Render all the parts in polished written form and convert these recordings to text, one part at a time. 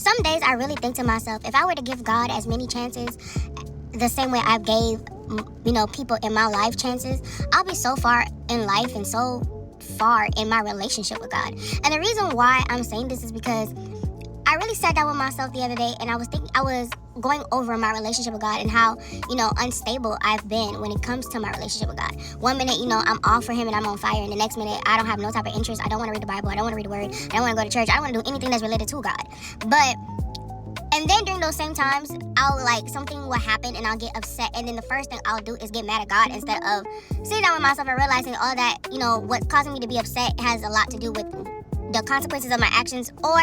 some days I really think to myself, if I were to give God as many chances the same way I gave, people in my life chances, I'll be so far in life and so far in my relationship with God. And the reason why I'm saying this is because I really sat down with myself the other day and I was going over my relationship with God and how, unstable I've been when it comes to my relationship with God. One minute, I'm all for him and I'm on fire, and the next minute I don't have no type of interest. I don't want to read the Bible. I don't want to read the word. I don't want to go to church. I don't want to do anything that's related to God. And then during those same times, something will happen and I'll get upset. And then the first thing I'll do is get mad at God instead of sitting down with myself and realizing all that, what's causing me to be upset has a lot to do with the consequences of my actions or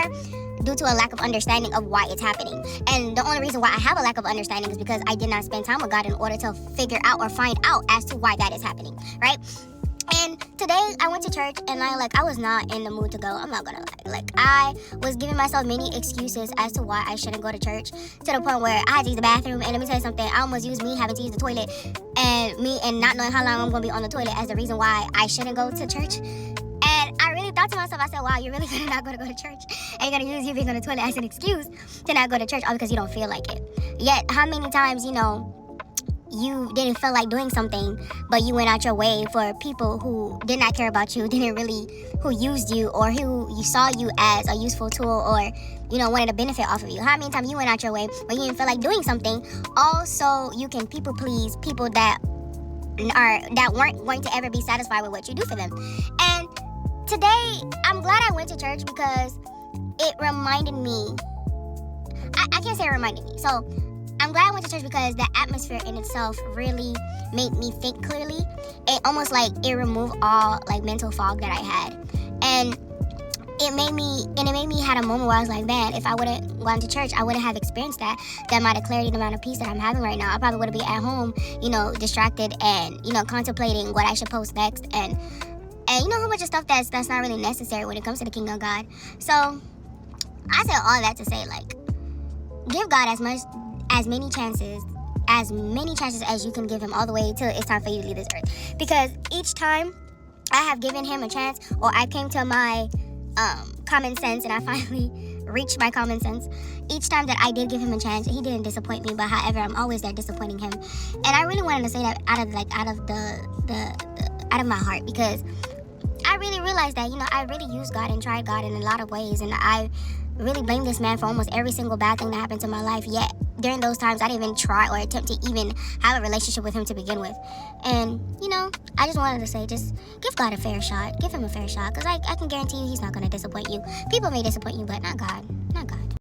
due to a lack of understanding of why it's happening. And the only reason why I have a lack of understanding is because I did not spend time with God in order to figure out or find out as to why that is happening, right? And today I went to church and I was not in the mood to go. I'm not gonna lie. I was giving myself many excuses as to why I shouldn't go to church, to the point where I had to use the bathroom. And let me tell you something, I almost used me having to use the toilet and not knowing how long I'm gonna be on the toilet as the reason why I shouldn't go to church. And I really thought to myself, I said, wow, you're really gonna not go to church? And you're gonna use you being on the toilet as an excuse to not go to church all because you don't feel like it. Yet, how many times, you didn't feel like doing something, but you went out your way for people who did not care about you, who used you, or who you saw you as a useful tool, or, wanted to benefit off of you. How many times you went out your way when you didn't feel like doing something, also you can people please people that weren't going to ever be satisfied with what you do for them. And today, I'm glad I went to church because it reminded me, I can't say it reminded me, so I'm glad I went to church because the atmosphere in itself really made me think clearly. It almost it removed all mental fog that I had. And it made me had a moment where I was like, man, if I wouldn't gone to church, I wouldn't have experienced that amount of clarity, the amount of peace that I'm having right now. I probably would be at home, distracted and, contemplating what I should post next and a whole bunch of stuff that's not really necessary when it comes to the kingdom of God. So I said all that to say, give God as many chances as you can give him all the way till it's time for you to leave this earth. Because each time I have given him a chance, or I came to my common sense and I finally reached my common sense, each time that I did give him a chance, he didn't disappoint me. But however, I'm always there disappointing him. And I really wanted to say that out of my heart, because I really realized that, I really used God and tried God in a lot of ways. And I really blame this man for almost every single bad thing that happened to my life. Yet, during those times, I didn't even try or attempt to even have a relationship with him to begin with. And, I just wanted to say, just give God a fair shot. Give him a fair shot. Because I can guarantee you he's not going to disappoint you. People may disappoint you, but not God. Not God.